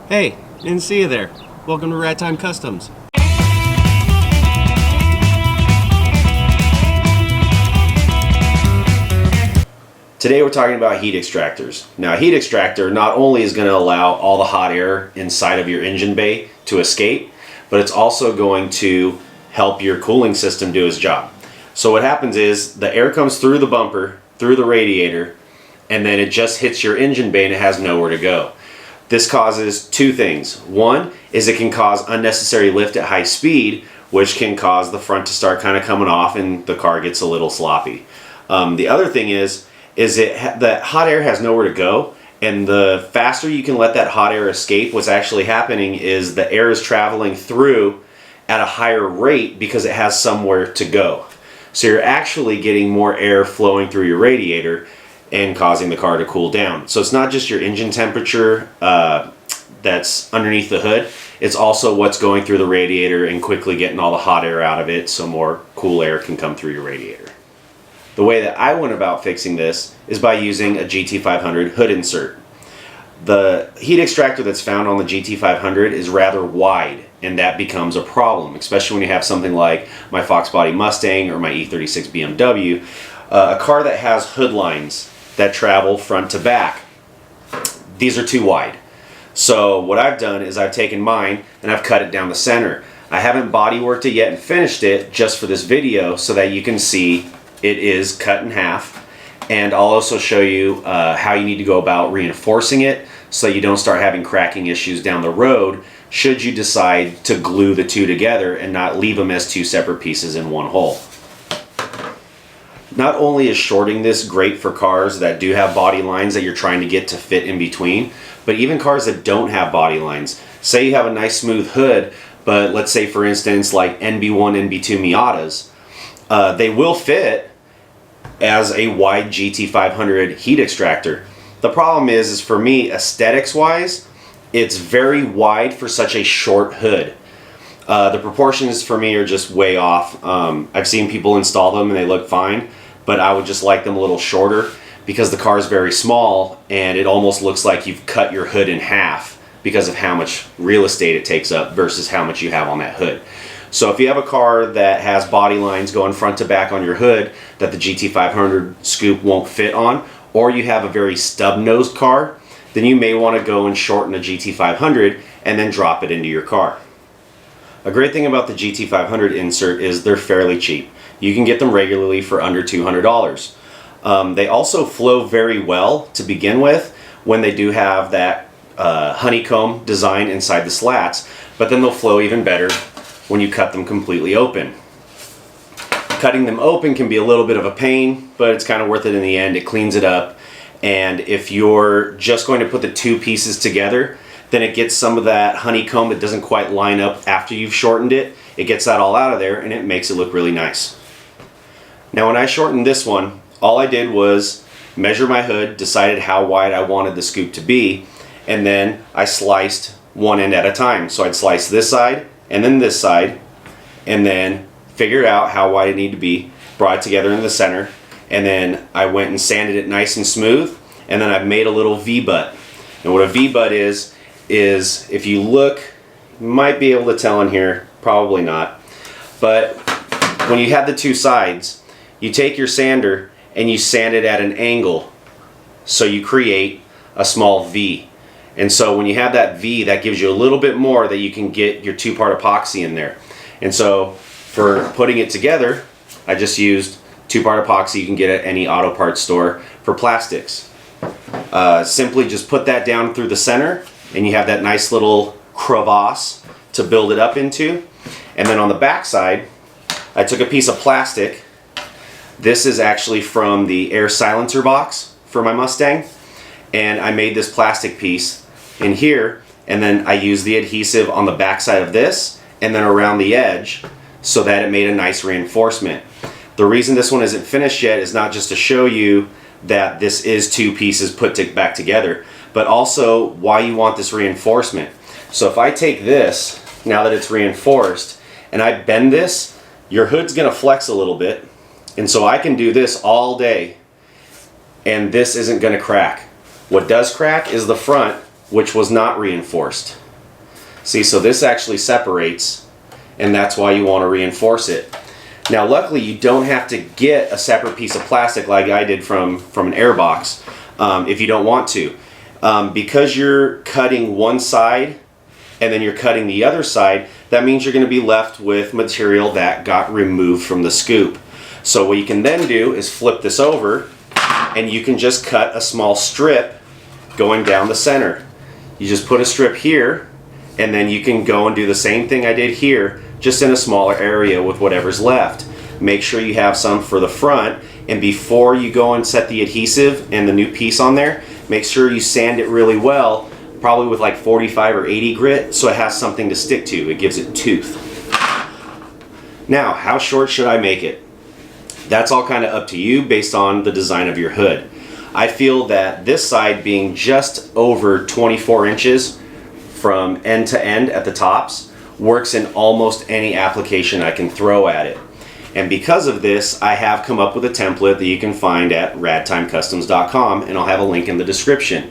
Hey, didn't see you there. Welcome to Ragtime Customs. Today we're talking about heat extractors. Now, a heat extractor not only is going to allow all the hot air inside of your engine bay to escape, but it's also going to help your cooling system do its job. So what happens is the air comes through the bumper, through the radiator, and then it just hits your engine bay and it has nowhere to go. This causes two things. One is it can cause unnecessary lift at high speed, which can cause the front to start kind of coming off and the car gets a little sloppy. The other thing is that hot air has nowhere to go, and the faster you can let that hot air escape, what's actually happening is the air is traveling through at a higher rate because it has somewhere to go. So you're actually getting more air flowing through your radiator and causing the car to cool down. So it's not just your engine temperature that's underneath the hood, it's also what's going through the radiator and quickly getting all the hot air out of it so more cool air can come through your radiator. The way that I went about fixing this is by using a GT500 hood insert. The heat extractor that's found on the GT500 is rather wide, and that becomes a problem, especially when you have something like my Fox Body Mustang or my E36 BMW, a car that has hood lines that travel front to back. These are too wide. So what I've done is I've taken mine and I've cut it down the center. I haven't body worked it yet and finished it just for this video so that you can see it is cut in half, and I'll also show you how you need to go about reinforcing it so you don't start having cracking issues down the road should you decide to glue the two together and not leave them as two separate pieces in one hole. Not only is shorting this great for cars that do have body lines that you're trying to get to fit in between, but even cars that don't have body lines. Say you have a nice smooth hood, but let's say for instance like NB1, NB2 Miatas, they will fit as a wide GT500 heat extractor. The problem is for me, aesthetics wise, it's very wide for such a short hood. The proportions for me are just way off. I've seen people install them and they look fine, but I would just like them a little shorter because the car is very small and it almost looks like you've cut your hood in half because of how much real estate it takes up versus how much you have on that hood. So if you have a car that has body lines going front to back on your hood that the GT500 scoop won't fit on, or you have a very stub-nosed car, then you may want to go and shorten a GT500 and then drop it into your car. A great thing about the GT500 insert is they're fairly cheap. You can get them regularly for under $200. They also flow very well to begin with when they do have that honeycomb design inside the slats, but then they'll flow even better when you cut them completely open. Cutting them open can be a little bit of a pain, but it's kind of worth it in the end. It cleans it up, and if you're just going to put the two pieces together, then it gets some of that honeycomb that doesn't quite line up after you've shortened it. It gets that all out of there and it makes it look really nice. Now when I shortened this one, all I did was measure my hood, decided how wide I wanted the scoop to be, and then I sliced one end at a time. So I'd slice this side and then this side, and then figured out how wide it needed to be, brought it together in the center, and then I went and sanded it nice and smooth, and then I made a little V-butt. And what a V-butt is if you look, you might be able to tell in here, probably not, but when you have the two sides, you take your sander and you sand it at an angle so you create a small V. And so when you have that V, that gives you a little bit more that you can get your two-part epoxy in there. And so for putting it together, I just used two-part epoxy you can get at any auto parts store for plastics. Simply just put that down through the center and you have that nice little crevasse to build it up into. And then on the back side, I took a piece of plastic. This is actually from the air silencer box for my Mustang. And I made this plastic piece in here, and then I used the adhesive on the back side of this and then around the edge so that it made a nice reinforcement. The reason this one isn't finished yet is not just to show you that this is two pieces put back together, but also why you want this reinforcement. So if I take this, now that it's reinforced, and I bend this, your hood's gonna flex a little bit, and so I can do this all day and this isn't gonna crack. What does crack is the front which was not reinforced. See, so this actually separates, and that's why you want to reinforce it. Now luckily you don't have to get a separate piece of plastic like I did from an air box if you don't want to. Because you're cutting one side and then you're cutting the other side, that means you're going to be left with material that got removed from the scoop. So what you can then do is flip this over, and you can just cut a small strip going down the center. You just put a strip here, and then you can go and do the same thing I did here, just in a smaller area with whatever's left. Make sure you have some for the front, and before you go and set the adhesive and the new piece on there, make sure you sand it really well, probably with like 45 or 80 grit, so it has something to stick to. It gives it tooth. Now, how short should I make it? That's all kind of up to you based on the design of your hood. I feel that this side being just over 24 inches from end to end at the tops works in almost any application I can throw at it. And because of this, I have come up with a template that you can find at radtimecustoms.com, and I'll have a link in the description.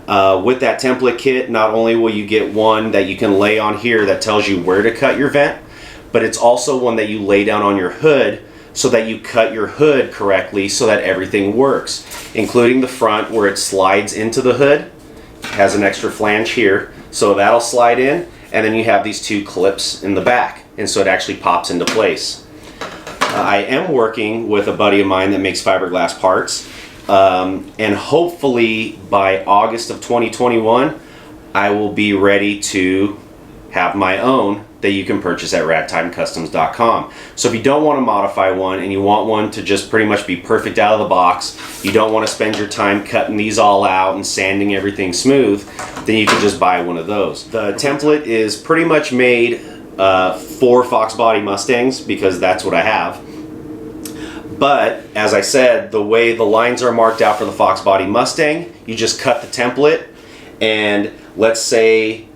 With that template kit, not only will you get one that you can lay on here that tells you where to cut your vent, but it's also one that you lay down on your hood so that you cut your hood correctly so that everything works, including the front where it slides into the hood. It has an extra flange here, so that'll slide in, and then you have these two clips in the back, and so it actually pops into place. I am working with a buddy of mine that makes fiberglass parts, and hopefully by August of 2021 I will be ready to have my own that you can purchase at radtimecustoms.com. So if you don't want to modify one and you want one to just pretty much be perfect out of the box, you don't want to spend your time cutting these all out and sanding everything smooth, then you can just buy one of those. The template is pretty much made for Fox body Mustangs because that's what I have. But as I said, the way the lines are marked out for the Fox body Mustang, you just cut the template, and let's say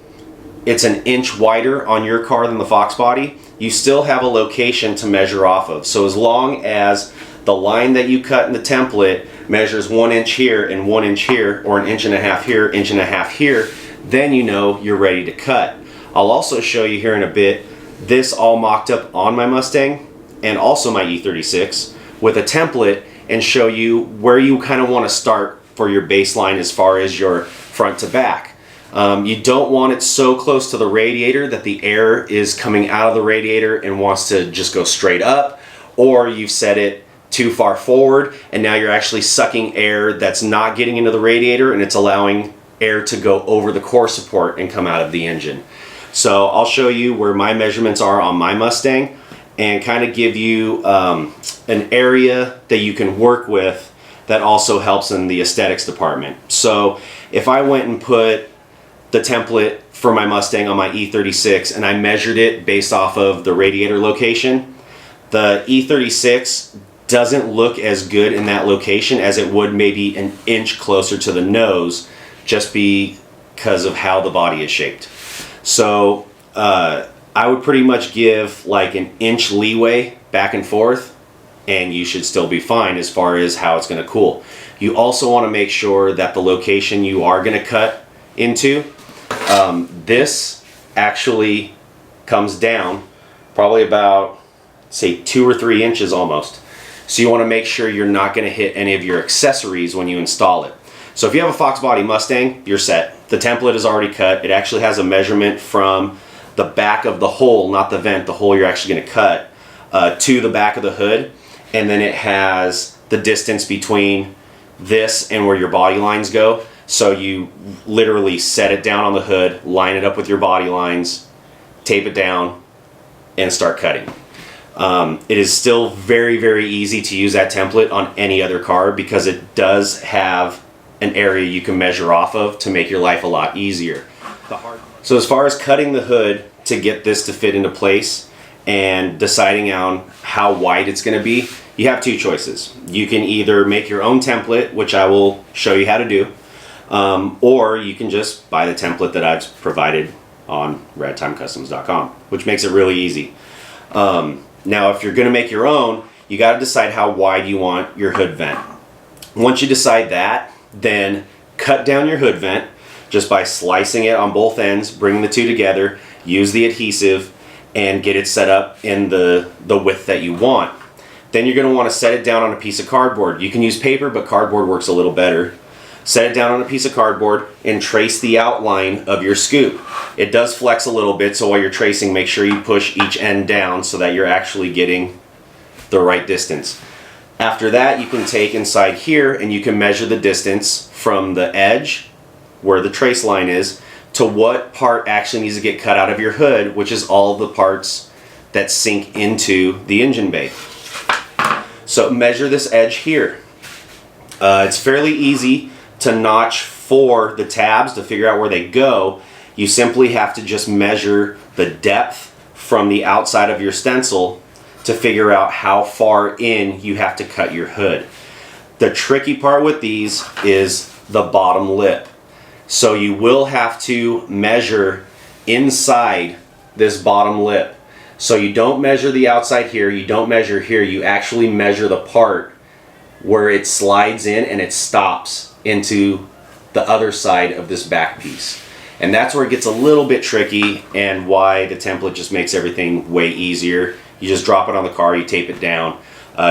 it's an inch wider on your car than the Fox body, you still have a location to measure off of. So as long as the line that you cut in the template measures 1 inch here and 1 inch here, or an inch and a half here, inch and a half here, then you know you're ready to cut. I'll also show you here in a bit this all mocked up on my Mustang and also my E36 with a template, and show you where you kind of want to start for your baseline as far as your front to back. You don't want it so close to the radiator that the air is coming out of the radiator and wants to just go straight up, or you've set it too far forward and now you're actually sucking air that's not getting into the radiator and it's allowing air to go over the core support and come out of the engine. So I'll show you where my measurements are on my Mustang and kind of give you an area that you can work with that also helps in the aesthetics department. So if I went and put the template for my Mustang on my E36 and I measured it based off of the radiator location, the E36 doesn't look as good in that location as it would maybe an inch closer to the nose, just because of how the body is shaped. So I would pretty much give like an inch leeway back and forth, and you should still be fine as far as how it's going to cool. You also want to make sure that the location you are going to cut into, this actually comes down probably about, say, 2 or 3 inches almost. So you want to make sure you're not going to hit any of your accessories when you install it. So if you have a Fox body Mustang, you're set. The template is already cut. It actually has a measurement from the back of the hole, not the vent, the hole you're actually going to cut, to the back of the hood. And then it has the distance between this and where your body lines go. So you literally set it down on the hood, line it up with your body lines, tape it down, and start cutting. It is still very, very easy to use that template on any other car because it does have an area you can measure off of to make your life a lot easier. So as far as cutting the hood to get this to fit into place and deciding on how wide it's going to be, you have two choices. You can either make your own template, which I will show you how to do, or you can just buy the template that I've provided on radtimecustoms.com, which makes it really easy. Now, if you're going to make your own, you got to decide how wide you want your hood vent. Once you decide that, then cut down your hood vent just by slicing it on both ends, bringing the two together, use the adhesive, and get it set up in the width that you want. Then you're going to want to set it down on a piece of cardboard. You can use paper, but cardboard works a little better. Set it down on a piece of cardboard and trace the outline of your scoop. It does flex a little bit, so while you're tracing, make sure you push each end down so that you're actually getting the right distance. After that, you can take inside here and you can measure the distance from the edge, where the trace line is, to what part actually needs to get cut out of your hood, which is all the parts that sink into the engine bay. So measure this edge here. It's fairly easy to notch for the tabs to figure out where they go. You simply have to just measure the depth from the outside of your stencil to figure out how far in you have to cut your hood. The tricky part with these is the bottom lip. So you will have to measure inside this bottom lip. So you don't measure the outside here, you don't measure here, you actually measure the part where it slides in and it stops into the other side of this back piece. And that's where it gets a little bit tricky, and why the template just makes everything way easier. You just drop it on the car, you tape it down,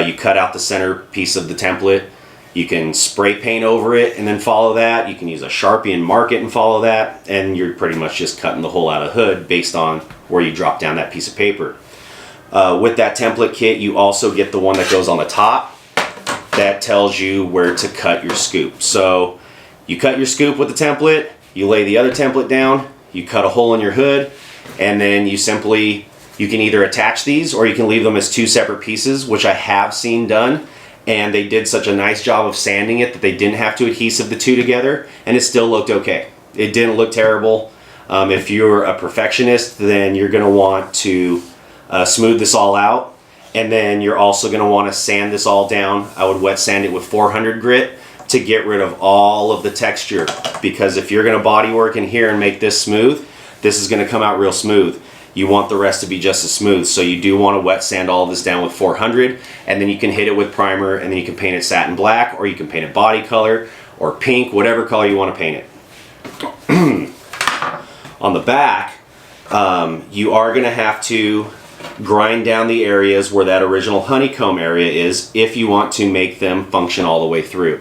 you cut out the center piece of the template, you can spray paint over it and then follow that, you can use a Sharpie and mark it and follow that, and you're pretty much just cutting the hole out of the hood based on where you drop down that piece of paper. With that template kit, you also get the one that goes on the top that tells you where to cut your scoop. So you cut your scoop with the template, you lay the other template down, you cut a hole in your hood, and then you can either attach these or you can leave them as two separate pieces, which I have seen done, and they did such a nice job of sanding it that they didn't have to adhesive the two together, and it still looked okay. It didn't look terrible. If you're a perfectionist, then you're going to want to smooth this all out. And then you're also going to want to sand this all down. I would wet sand it with 400 grit to get rid of all of the texture, because if you're going to body work in here and make this smooth, this is going to come out real smooth. You want the rest to be just as smooth, so you do want to wet sand all of this down with 400, and then you can hit it with primer, and then you can paint it satin black, or you can paint it body color or pink, whatever color you want to paint it. On the back, you are going to have to grind down the areas where that original honeycomb area is if you want to make them function all the way through.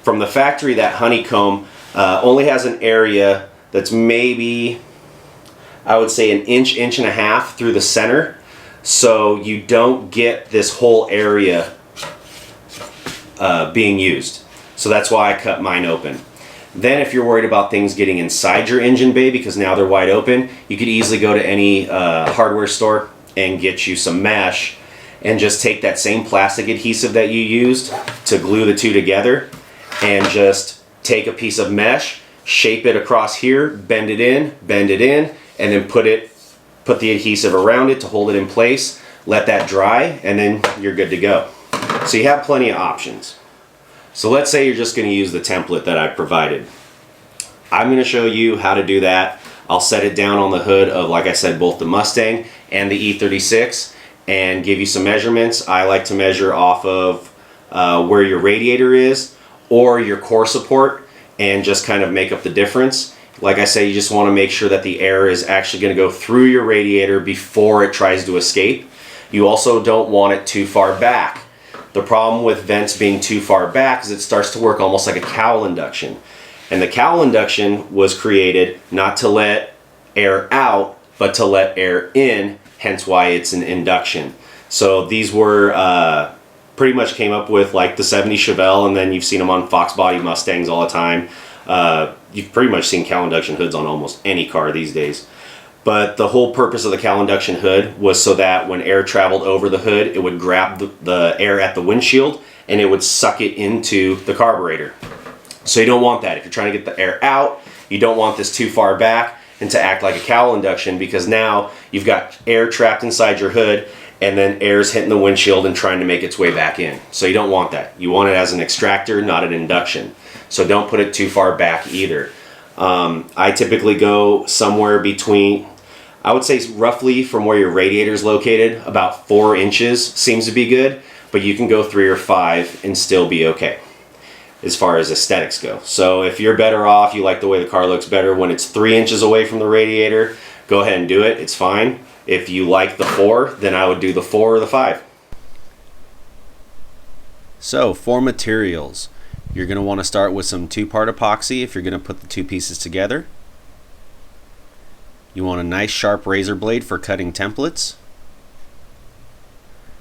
From the factory, that honeycomb only has an area that's maybe, I would say, an inch and a half through the center, so you don't get this whole area being used. So that's why I cut mine open. Then if you're worried about things getting inside your engine bay because now they're wide open, you could easily go to any hardware store and get you some mesh and just take that same plastic adhesive that you used to glue the two together and just take a piece of mesh, shape it across here, bend it in, and then put the adhesive around it to hold it in place, let that dry, and then you're good to go. So you have plenty of options. So let's say you're just going to use the template that I provided. I'm going to show you how to do that. I'll set it down on the hood of, like I said, both the Mustang and the E36 and give you some measurements. I like to measure off of where your radiator is or your core support and just kind of make up the difference. Like I say, you just want to make sure that the air is actually going to go through your radiator before it tries to escape. You also don't want it too far back. The problem with vents being too far back is it starts to work almost like a cowl induction. And the cowl induction was created not to let air out, but to let air in, hence why it's an induction. So these were pretty much came up with like the 70 Chevelle, and then you've seen them on Fox body Mustangs all the time. You've pretty much seen cowl induction hoods on almost any car these days. But the whole purpose of the cowl induction hood was so that when air traveled over the hood, it would grab the air at the windshield and it would suck it into the carburetor. So you don't want that. If you're trying to get the air out, you don't want this too far back and to act like a cowl induction, because now you've got air trapped inside your hood and then air's hitting the windshield and trying to make its way back in. So you don't want that. You want it as an extractor, not an induction. So don't put it too far back either. I typically go somewhere between, I would say roughly from where your radiator is located, about 4 inches seems to be good, but you can go 3 or 5 and still be okay. as far as aesthetics go. So if you're better off, you like the way the car looks better when it's 3 inches away from the radiator, go ahead and do it. It's fine. If you like the 4, then I would do the 4 or the 5. So for materials, you're going to want to start with some 2-part epoxy if you're going to put the 2 pieces together. You want a nice sharp razor blade for cutting templates.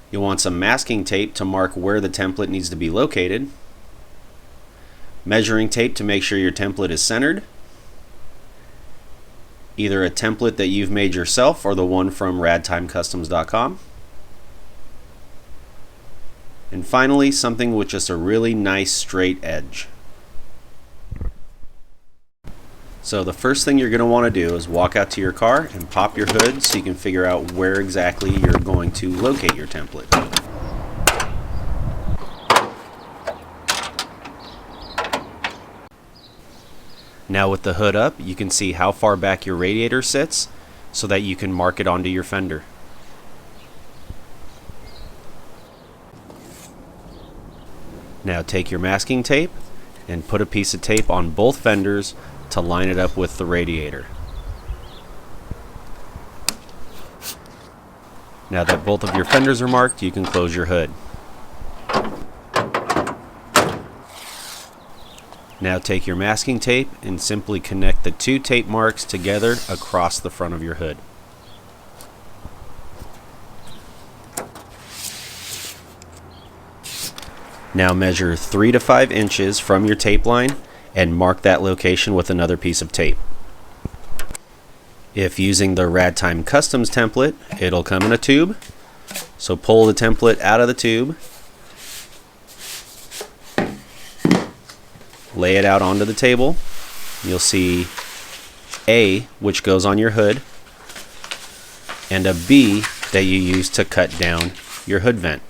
You'll want some masking tape to mark where the template needs to be located. Measuring tape to make sure your template is centered. Either a template that you've made yourself or the one from radtimecustoms.com. And finally, something with just a really nice straight edge. So the first thing you're going to want to do is walk out to your car and pop your hood so you can figure out where exactly you're going to locate your template. Now with the hood up, you can see how far back your radiator sits so that you can mark it onto your fender. Now take your masking tape and put a piece of tape on both fenders to line it up with the radiator. Now that both of your fenders are marked, you can close your hood. Now take your masking tape and simply connect the 2 tape marks together across the front of your hood. Now measure 3 to 5 inches from your tape line and mark that location with another piece of tape. If using the Radtime Customs template, it'll come in a tube. So pull the template out of the tube, lay it out onto the table. You'll see A, which goes on your hood, and a B that you use to cut down your hood vent.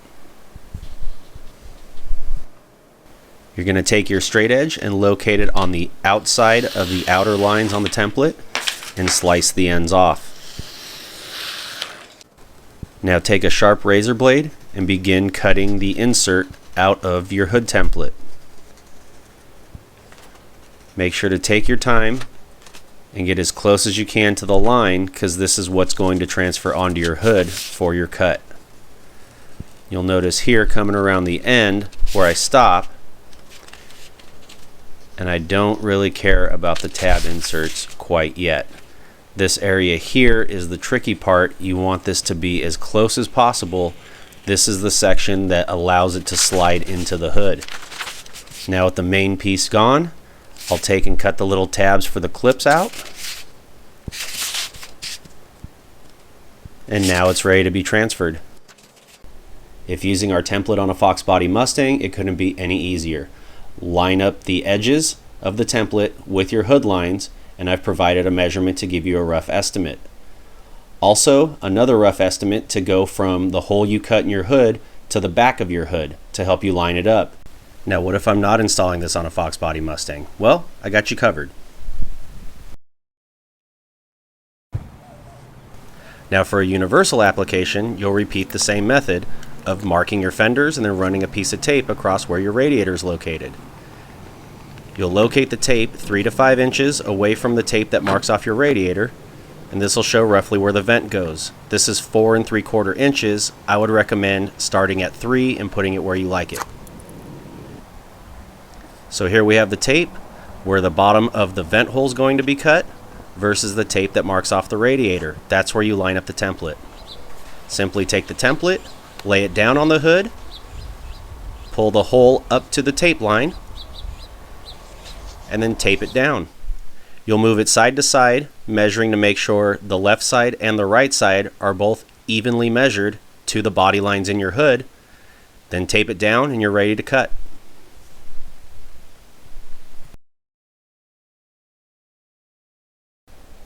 You're going to take your straight edge and locate it on the outside of the outer lines on the template and slice the ends off. Now take a sharp razor blade and begin cutting the insert out of your hood template. Make sure to take your time and get as close as you can to the line, because this is what's going to transfer onto your hood for your cut. You'll notice here coming around the end where I stop, and I don't really care about the tab inserts quite yet. This area here is the tricky part. You want this to be as close as possible. This is the section that allows it to slide into the hood. Now with the main piece gone, I'll take and cut the little tabs for the clips out. And now it's ready to be transferred. If using our template on a Fox Body Mustang, it couldn't be any easier. Line up the edges of the template with your hood lines, and I've provided a measurement to give you a rough estimate. Also, another rough estimate to go from the hole you cut in your hood to the back of your hood to help you line it up. Now, what if I'm not installing this on a Fox Body Mustang? Well, I got you covered. Now for a universal application, you'll repeat the same method of marking your fenders and then running a piece of tape across where your radiator is located. You'll locate the tape 3 to 5 inches away from the tape that marks off your radiator, and this will show roughly where the vent goes. This is 4 3/4 inches. I would recommend starting at 3 and putting it where you like it. So here we have the tape where the bottom of the vent hole is going to be cut versus the tape that marks off the radiator. That's where you line up the template. Simply take the template, lay it down on the hood, pull the hole up to the tape line, and then tape it down. You'll move it side to side, measuring to make sure the left side and the right side are both evenly measured to the body lines in your hood. Then tape it down and you're ready to cut.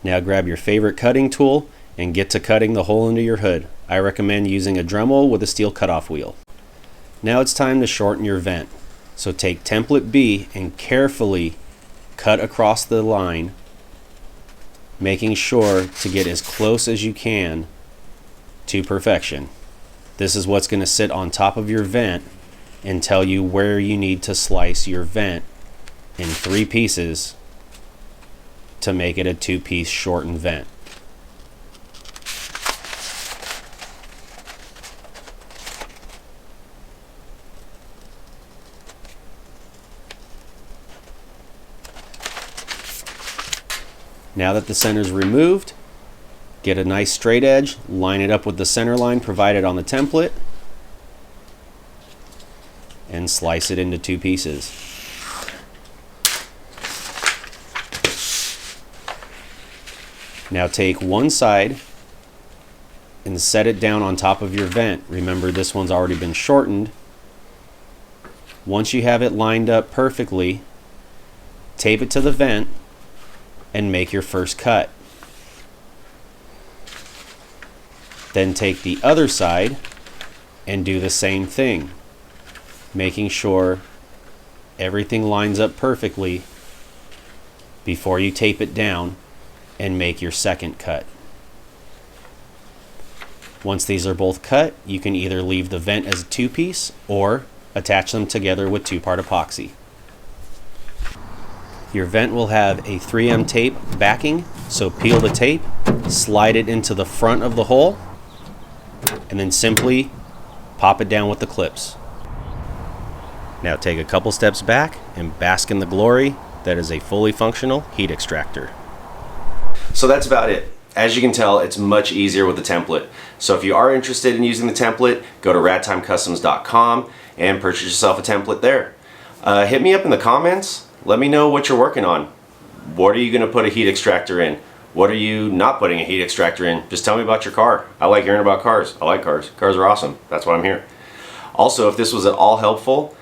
Now grab your favorite cutting tool and get to cutting the hole into your hood. I recommend using a Dremel with a steel cutoff wheel. Now it's time to shorten your vent. So take template B and carefully cut across the line, making sure to get as close as you can to perfection. This is what's going to sit on top of your vent and tell you where you need to slice your vent in 3 pieces to make it a 2-piece shortened vent. Now that the center is removed, get a nice straight edge, line it up with the center line provided on the template, and slice it into 2 pieces. Now take one side and set it down on top of your vent. Remember, this one's already been shortened. Once you have it lined up perfectly, tape it to the vent and make your first cut. Then take the other side and do the same thing, making sure everything lines up perfectly before you tape it down and make your second cut. Once these are both cut, you can either leave the vent as a 2-piece or attach them together with 2-part epoxy. Your vent will have a 3M tape backing, so peel the tape, slide it into the front of the hole, and then simply pop it down with the clips. Now take a couple steps back and bask in the glory that is a fully functional heat extractor. So that's about it. As you can tell, it's much easier with the template. So if you are interested in using the template, go to radtimecustoms.com and purchase yourself a template there. Hit me up in the comments. Let me know what you're working on. What are you going to put a heat extractor in? What are you not putting a heat extractor in? Just tell me about your car. I like hearing about cars. I like cars. Cars are awesome. That's why I'm here. Also, if this was at all helpful,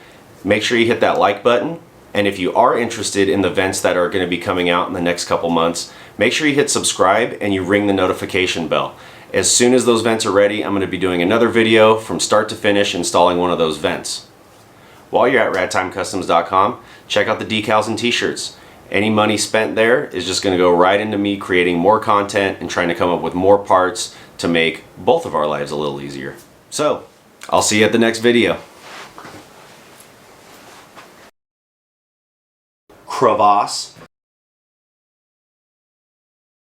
make sure you hit that like button. And if you are interested in the vents that are going to be coming out in the next couple months, make sure you hit subscribe and you ring the notification bell. As soon as those vents are ready, I'm going to be doing another video from start to finish installing one of those vents. While you're at radtimecustoms.com, check out the decals and t-shirts. Any money spent there is just going to go right into me creating more content and trying to come up with more parts to make both of our lives a little easier. So, I'll see you at the next video. Crevasse.